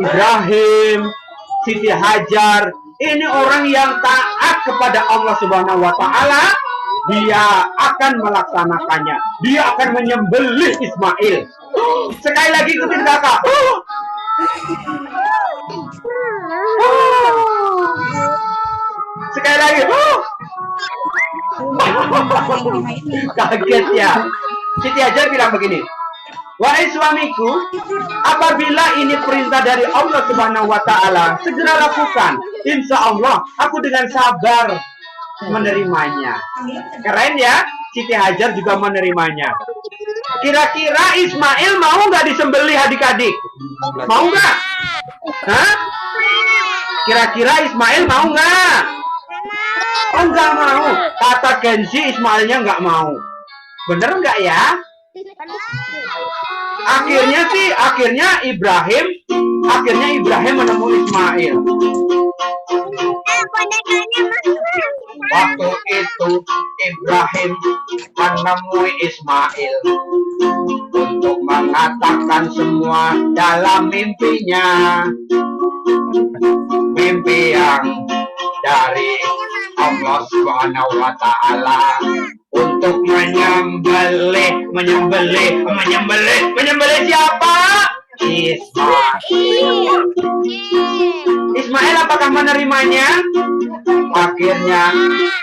Ibrahim, Siti Hajar, ini orang yang taat kepada Allah Subhanahu wa taala, dia akan melaksanakannya. Dia akan menyembelih Ismail. Sekali lagi ikutin kakak. Sekali lagi. Kaget ya. Siti Hajar bilang begini. Wahai suamiku, apabila ini perintah dari Allah Subhanahu wa taala, segera lakukan. Insya Allah aku dengan sabar menerimanya. Keren ya, Siti Hajar juga menerimanya. Kira-kira Ismail mau nggak disembelih, adik-adik? Mau nggak? Hah? Kira-kira Ismail mau nggak? Oh, nggak mau. Kata Gensi, Ismailnya nggak mau. Bener nggak ya? Akhirnya Ibrahim menemui Ismail. Waktu itu Ibrahim menemui Ismail untuk mengatakan semua dalam mimpinya. Mimpi yang dari Allah Subhanahu wa Ta'ala untuk menyembelih siapa? Ismail. Ismail apakah menerimanya? Akhirnya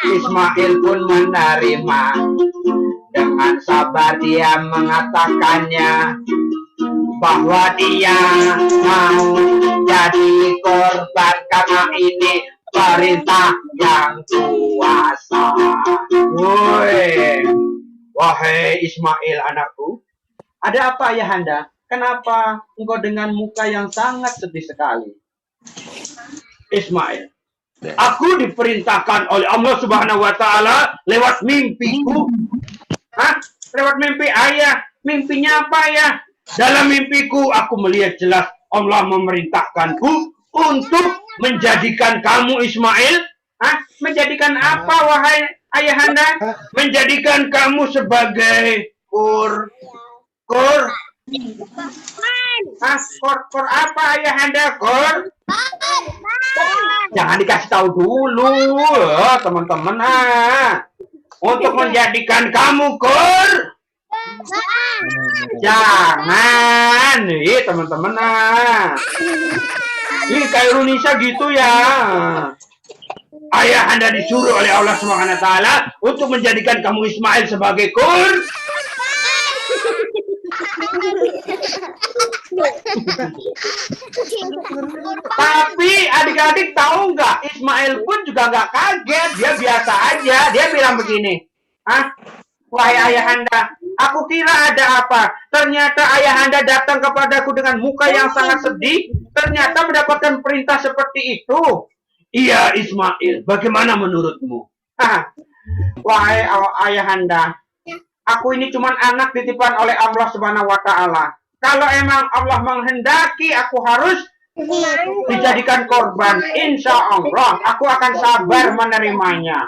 Ismail pun menerima. Dengan sabar dia mengatakannya bahwa dia mau jadi korban karena ini perintah yang kuasa. Wahai Ismail anakku, ada apa ayahanda? Kenapa engkau dengan muka yang sangat sedih sekali? Ismail, aku diperintahkan oleh Allah Subhanahu wa Ta'ala lewat mimpiku. Hah? Lewat mimpi ayah. Mimpinya apa ya? Dalam mimpiku aku melihat jelas Allah memerintahkanku untuk menjadikan kamu Ismail. Hah? Menjadikan apa wahai ayahanda? Menjadikan kamu sebagai kur apa ayahanda? Jangan dikasih tahu dulu, teman-teman. Untuk menjadikan kamu jangan, teman-teman. Ini kayak Indonesia gitu ya. Ayahanda disuruh oleh Allah Subhanahu wa Ta'ala untuk menjadikan kamu Ismail sebagai Tapi adik-adik tahu nggak? Ismail pun juga nggak kaget. Dia biasa aja. Dia bilang begini, wahai ayahanda, aku kira ada apa. Ternyata ayahanda datang kepadaku dengan muka yang sangat sedih. Ternyata mendapatkan perintah seperti itu. Iya Ismail, bagaimana menurutmu? Wahai ayahanda, aku ini cuma anak titipan oleh Allah Subhanahu wa Ta'ala. Kalau emang Allah menghendaki aku harus dijadikan korban, insya Allah aku akan sabar menerimanya.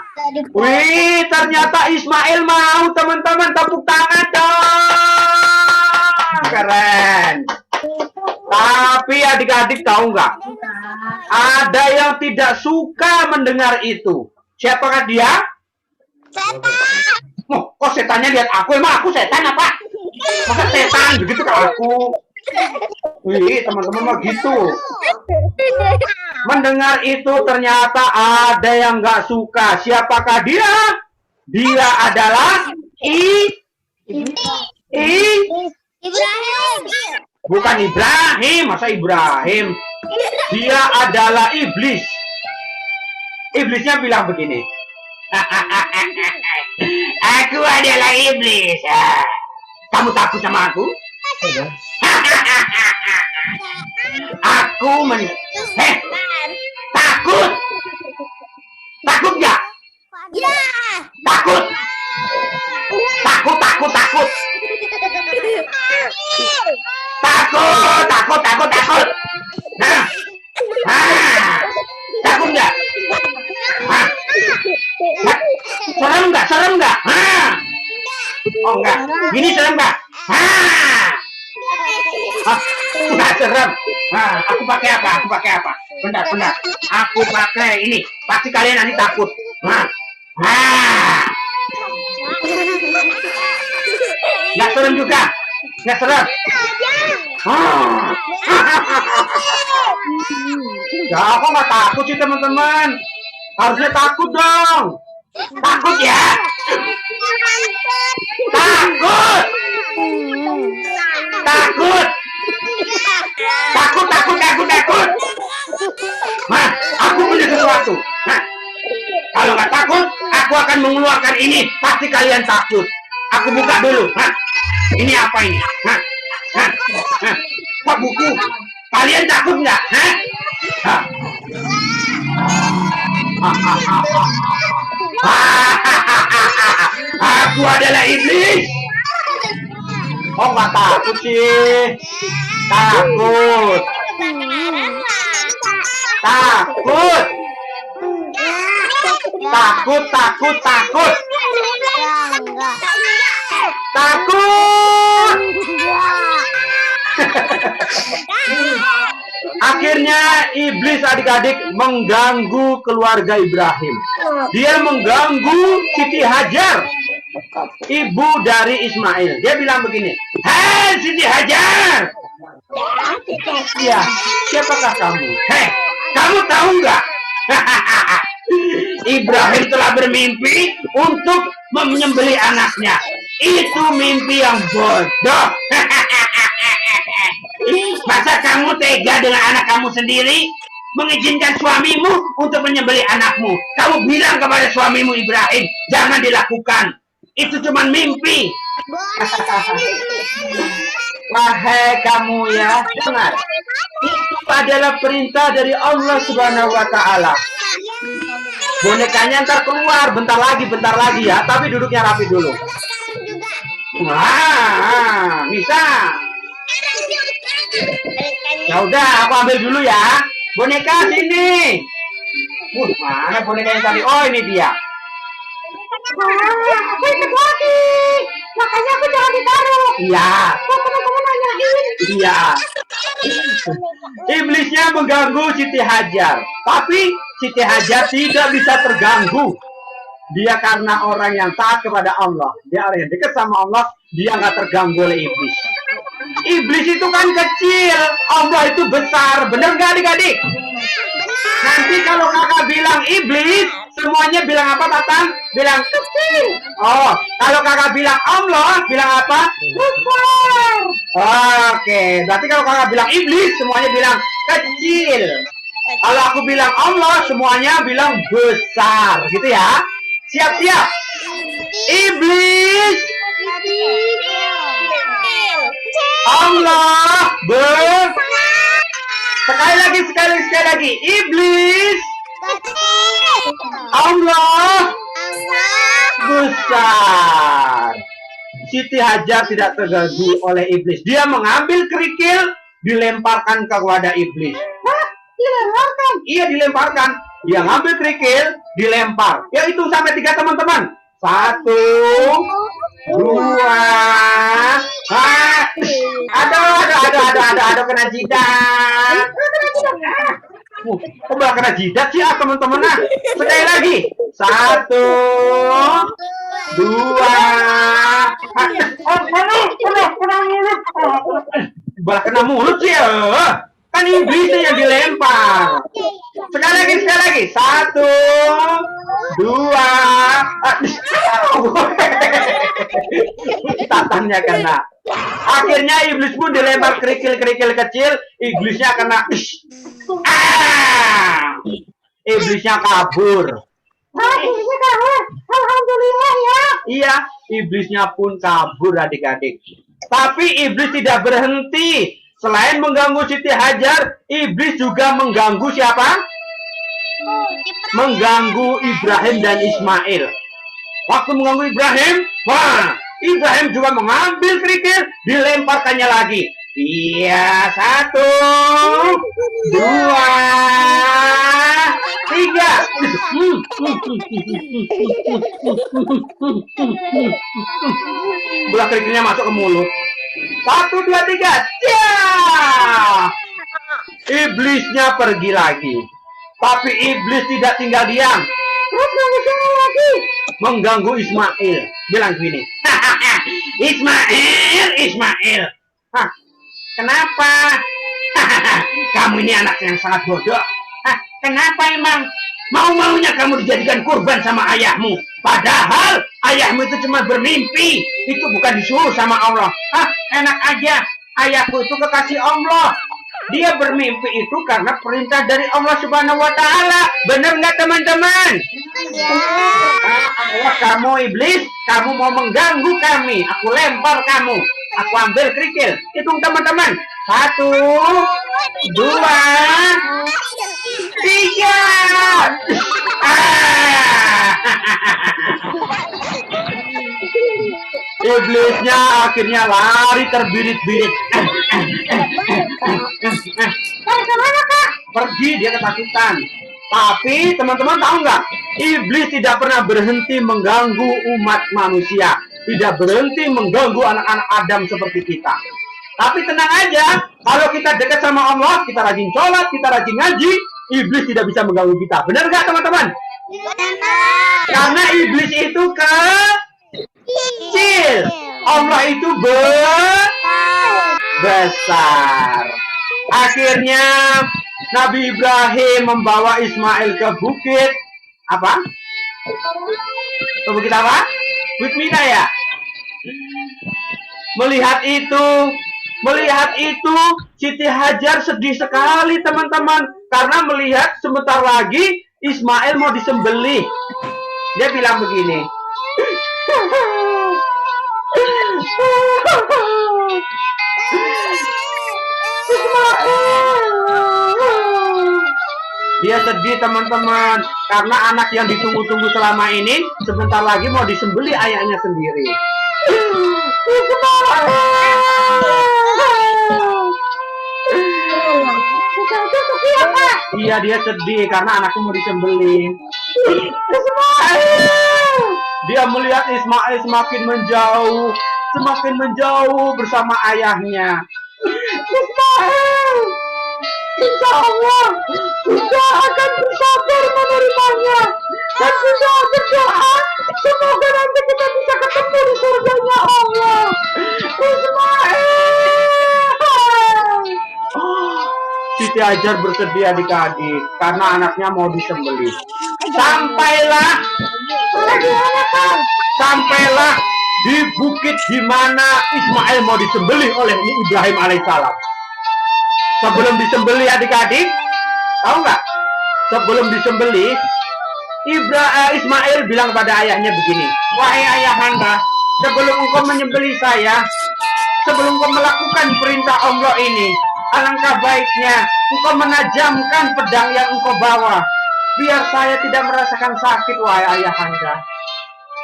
Wih, ternyata Ismail mau, teman-teman, tepuk tangan dong. Keren. Tapi adik-adik tahu nggak? Ada yang tidak suka mendengar itu. Siapakah dia? Setan. Kok setannya lihat aku? Emang aku setan apa? Masa setan begitu ke aku? Wih, teman-teman mah gitu. Mendengar itu ternyata ada yang nggak suka. Siapakah dia? Dia adalah Ibrahim. Bukan Ibrahim, masa Ibrahim? Dia adalah iblis. Iblisnya bilang begini. Aku adalah iblis. Kamu takut sama aku? Takut? Takut nggak? Ya. Takut. Takut. Takut. Takut nggak? Serem nggak? Oh enggak. Gini serem nggak? Nggak serem. Aku pakai apa? Bentar. Aku pakai ini. Pasti kalian nanti takut. Nggak serem juga. Nggak serem. Ya, aku nggak takut sih teman-teman. Harusnya takut dong. Takut ya? Takut. Aku punya sesuatu. Kalau nggak takut, aku akan mengeluarkan ini. Pasti kalian takut. Aku buka dulu. Ini apa ini? Kok buku? Kalian takut nggak? Aku adalah iblis. Oh nggak takut sih. Takut. Takut, takut, takut. Enggak. Takut. Akhirnya iblis adik-adik mengganggu keluarga Ibrahim. Dia mengganggu Siti Hajar, ibu dari Ismail. Dia bilang begini, "Hei Siti Hajar, ya, siapakah kamu? Hei, kamu tahu nggak? Ibrahim telah bermimpi untuk menyembelih anaknya. Itu mimpi yang bodoh. Masa kamu tega dengan anak kamu sendiri? Mengizinkan suamimu untuk menyembelih anakmu? Kamu bilang kepada suamimu Ibrahim, jangan dilakukan. Itu cuma mimpi." Wahai kamu ya, dengar. Itu adalah perintah dari Allah Subhanahu wa Ta'ala. Bonekanya ntar keluar, bentar lagi ya. Tapi duduknya rapi dulu. Wah, bisa. Ya udah, aku ambil dulu ya. Boneka sini. Mana boneka yang tadi? Oh, ini dia. Aku ikut lagi. Makanya aku jangan ditaruh. Iya. Kok teman-teman nanyain? Iya. Iblisnya mengganggu Siti Hajar. Tapi Siti Hajar tidak bisa terganggu. Dia karena orang yang taat kepada Allah. Dia orang yang dekat sama Allah. Dia nggak terganggu oleh iblis. Iblis itu kan kecil. Allah itu besar. Bener nggak adik-adik? Nanti kalau kakak bilang iblis, semuanya bilang apa, Tatang? Bilang kecil. Oh, kalau kakak bilang Allah, bilang apa? Besar. Oke, berarti kalau kakak bilang iblis, semuanya bilang kecil. Kalau aku bilang Allah, semuanya bilang besar. Gitu ya. Siap-siap. Iblis. Allah sekali lagi. Iblis. Allah besar. Siti Hajar tidak terganggu oleh iblis. Dia mengambil kerikil, dilemparkan kepada iblis. Hah? Dilemparkan? Iya, dilemparkan. Dia ngambil kerikil, dilempar. Ya, hitung sampai 3 teman-teman. 1, 2, ada kena jidat. Kok malah kena jidat sih teman-teman? Sekali lagi. 1, 2, malah kena mulut sih ya. Kan iblisnya yang dilempar. Sekali lagi. 1, 2, tatangnya kena. Akhirnya iblis pun dilempar kerikil-kerikil kecil. Iblisnya kena. Iblisnya kabur. Iblisnya kabur. Alhamdulillah ya. Iya, iblisnya pun kabur adik-adik. Tapi iblis tidak berhenti. Selain mengganggu Siti Hajar, iblis juga mengganggu siapa? Mengganggu Ibrahim dan Ismail. Waktu mengganggu Ibrahim, wah, Ibrahim juga mengambil kerikil, dilemparkannya lagi. Iya, 1, 2, 3. Bola kerikilnya masuk ke mulut. 1, 2, 3. Ya! Iblisnya pergi lagi. Tapi iblis tidak tinggal diam. Terus mengganggu lagi. Mengganggu Ismail. Bilang gini. Ismail. Hah, kenapa? Kamu ini anak yang sangat bodoh. Hah, kenapa emang? Mau-maunya kamu dijadikan kurban sama ayahmu. Padahal ayahmu itu cuma bermimpi. Itu bukan disuruh sama Allah. Hah, enak aja. Ayahku itu kekasih Allah. Dia bermimpi itu karena perintah dari Allah Subhanahu wa Ta'ala. Benar nggak teman-teman? Awas kamu iblis, kamu mau mengganggu kami. Aku lempar kamu. Aku ambil kerikil. Hitung teman-teman. 1, 2, 3. Iblisnya akhirnya lari terbirit-birit. Pergi, dia ketakutan. Tapi teman-teman tahu nggak? Iblis tidak pernah berhenti mengganggu umat manusia. Tidak berhenti mengganggu anak-anak Adam seperti kita. Tapi tenang aja, kalau kita dekat sama Allah, kita rajin sholat, kita rajin ngaji, iblis tidak bisa mengganggu kita. Benar nggak teman-teman? Karena iblis itu kecil, Allah itu besar. Akhirnya Nabi Ibrahim membawa Ismail ke bukit apa? Ke bukit apa? Bukit Mina ya. Melihat itu, Siti Hajar sedih sekali teman-teman, karena melihat sebentar lagi Ismail mau disembelih. Dia bilang begini, dia sedih teman-teman, karena anak yang ditunggu-tunggu selama ini sebentar lagi mau disembelih ayahnya sendiri. Iya, dia sedih karena anaknya mau disembelih. Dia melihat Ismail semakin menjauh bersama ayahnya. Ismail, insya Allah kita akan bersabar menerimanya, dan kita berdoa semoga nanti kita bisa ketemu di surganya Allah. Siti Hajar bersedia adik-adik karena anaknya mau disembelih. Sampailah di bukit di mana Ismail mau disembelih oleh Ibrahim alaihissalam. Sebelum disembelih adik-adik, tahu nggak? Sebelum disembelih, Ismail bilang pada ayahnya begini, wahai ayahanda, sebelum engkau menyembelih saya, sebelum engkau melakukan perintah Allah ini, alangkah baiknya engkau menajamkan pedang yang engkau bawa, biar saya tidak merasakan sakit, wahai ayahanda.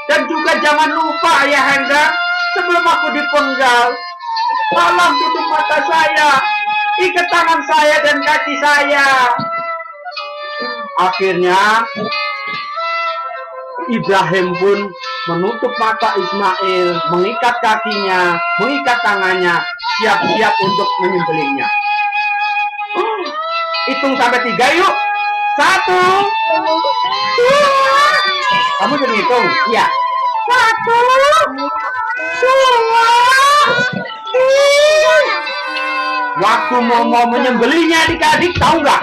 Dan juga jangan lupa ayahanda, sebelum aku dipenggal, tolong tutup mata saya, ikat tangan saya dan kaki saya. Akhirnya Ibrahim pun menutup mata Ismail, mengikat kakinya, mengikat tangannya, siap-siap untuk menyembelihnya. Hitung sampai 3 yuk. 1, 2. Kamu jadi hitung? Iya. 1, 2, 3. Waktu mau menyembelihnya adik-adik, tahu nggak?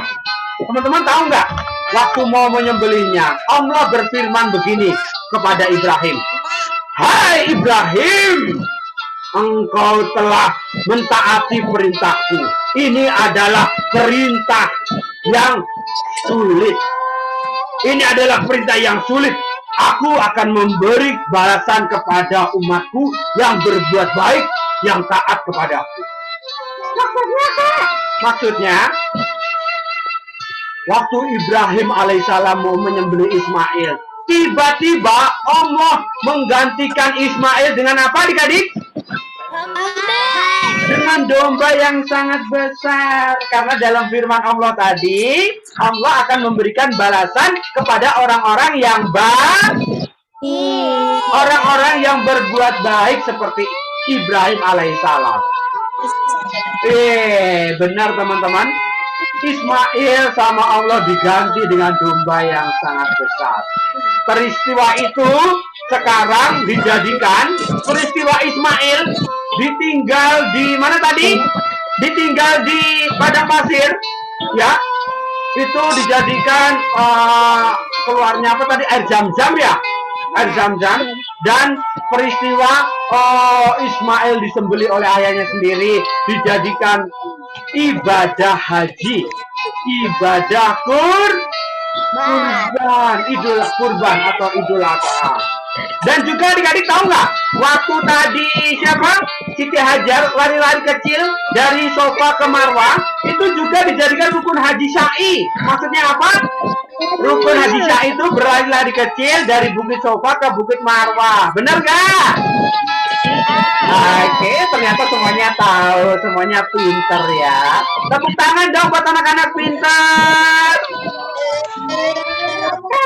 Teman-teman tahu nggak? Waktu mau menyembelihnya, Allah berfirman begini kepada Ibrahim. Hai Ibrahim, engkau telah mentaati perintahku. Ini adalah perintah yang sulit. Ini adalah perintah yang sulit. Aku akan memberi balasan kepada umatku yang berbuat baik, yang taat kepadaku. Maksudnya, waktu Ibrahim alaihissalam mau menyembelih Ismail, tiba-tiba Allah menggantikan Ismail dengan apa adik-adik? Dengan domba yang sangat besar. Karena dalam firman Allah tadi, Allah akan memberikan balasan kepada orang-orang yang orang-orang yang berbuat baik seperti Ibrahim alaihissalam. Benar teman-teman, Ismail sama Allah diganti dengan domba yang sangat besar. Peristiwa itu sekarang dijadikan peristiwa Ismail ditinggal di mana tadi? Ditinggal di padang pasir, ya. Itu dijadikan keluarnya apa tadi? Air zam-zam ya. Air zam-zam, dan peristiwa Ismail disembelih oleh ayahnya sendiri dijadikan ibadah haji, ibadah kurban, idul kurban atau idul adha. Dan juga adik-adik tahu nggak, waktu tadi siapa? Siti Hajar lari-lari kecil dari Sofa ke Marwah, itu juga dijadikan rukun haji syai. Maksudnya apa? Rukun haji syai itu berlari-lari kecil dari Bukit Sofa ke Bukit Marwah. Benar nggak? Oke, ternyata semuanya tahu, semuanya pinter ya. Tepuk tangan dong buat anak-anak pinter.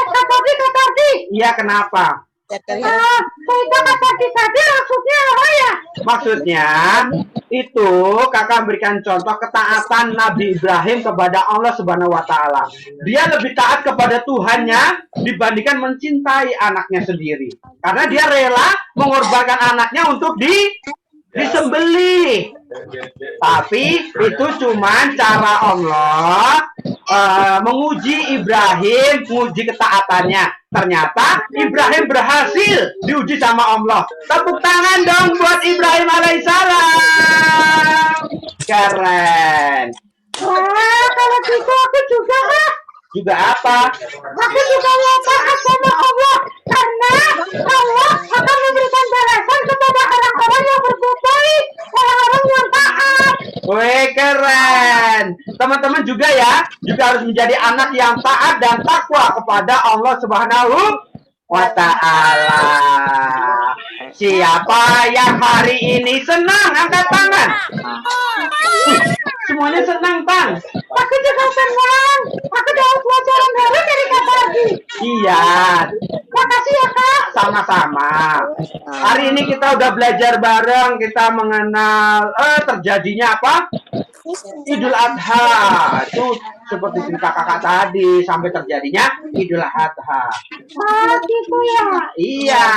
Kak Tati. Iya, kenapa? Cerita Kak Tati tadi maksudnya apa ya? Maksudnya itu kakak berikan contoh ketaatan Nabi Ibrahim kepada Allah Subhanahu wa taala. Dia lebih taat kepada Tuhannya dibandingkan mencintai anaknya sendiri. Karena dia rela mengorbankan anaknya untuk disembelih. Tapi itu cuma cara Allah menguji Ibrahim, menguji ketaatannya. Ternyata Ibrahim berhasil diuji sama Allah. Tepuk tangan dong buat Ibrahim alaihissalam. Keren. Wah, kalau gitu aku juga Kak. Juga apa? Aku juga mau taat sama Allah karena Allah akan memberikan balasan kepada orang-orang yang berbuat baik, orang-orang yang taat. Wih, keren. Teman-teman juga harus menjadi anak yang taat dan takwa kepada Allah Subhanahu wa taala. Siapa yang hari ini senang? Angkat tangan. Semuanya senang, Bang. Aku juga senang. Aku dapat pelajaran baru dari Kak Tati. Iya. Makasih ya Kak. Sama-sama. Hari ini kita udah belajar bareng, kita mengenal terjadinya apa? Idul Adha. Itu seperti cerita kakak tadi sampai terjadinya Idul Adha. Oh gitu ya. Iya,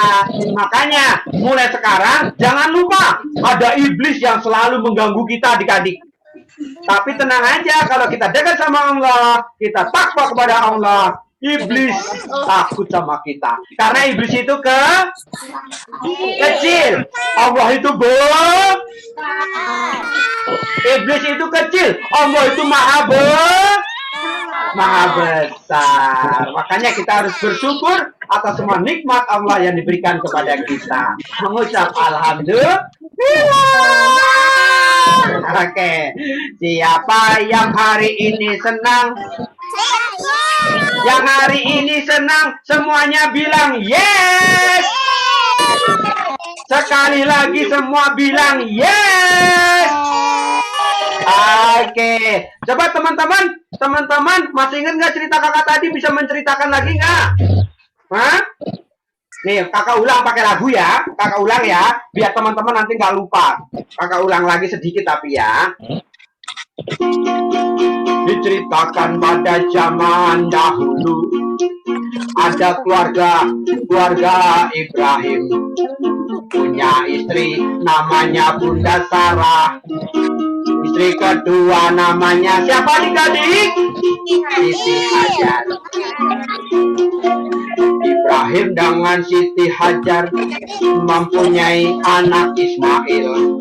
makanya mulai sekarang jangan lupa ada iblis yang selalu mengganggu kita adik-adik. Tapi tenang aja, kalau kita dekat sama Allah, kita takwa kepada Allah, iblis takut sama kita. Karena iblis itu kecil. Allah itu iblis itu kecil. Allah itu maha besar. Makanya kita harus bersyukur atas semua nikmat Allah yang diberikan kepada kita. Mengucap alhamdulillah. Oke, siapa yang hari ini senang? Yang hari ini senang, semuanya bilang yes. Sekali lagi semua bilang yes. Oke, coba teman-teman masih ingat nggak cerita kakak tadi? Bisa menceritakan lagi nggak? Hah? Nih, kakak ulang pakai lagu ya. Kakak ulang ya, biar teman-teman nanti nggak lupa. Kakak ulang lagi sedikit tapi ya. Diceritakan pada zaman dahulu ada keluarga Ibrahim, punya istri namanya Bunda Sarah. Istri kedua namanya siapa adik-adik? Siti Hajar. Ibrahim dengan Siti Hajar mempunyai anak Ismail.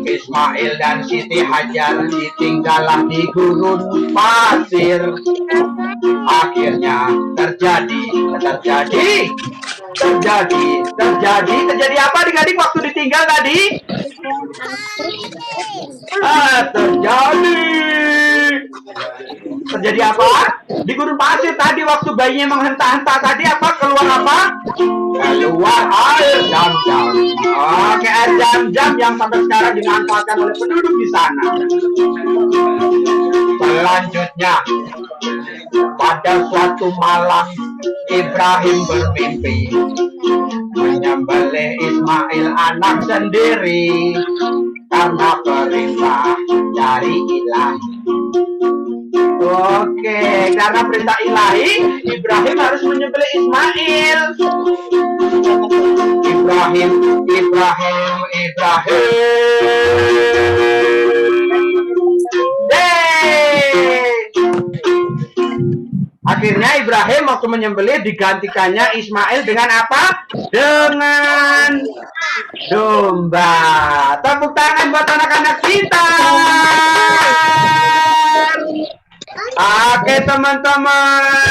Ismail dan Siti Hajar ditinggallah di gurun pasir. Akhirnya terjadi apa adik-adik waktu ditinggal tadi? Terjadi apa? Di gurun pasir tadi waktu bayinya menghenta-henta tadi apa? Keluar apa? Keluar air Zam-Zam. Oke, air Zam-Zam yang sampai sekarang dimanfaatkan oleh penduduk di sana. Selanjutnya, pada suatu malam Ibrahim bermimpi menyembelih Ismail anak sendiri karena perintah dari ilahi. Oke, karena perintah ilahi Ibrahim harus menyembelih Ismail. Ibrahim. Akhirnya Ibrahim waktu menyembelih digantikannya Ismail dengan apa? Dengan domba. Tepuk tangan buat anak-anak kita. Oke teman-teman.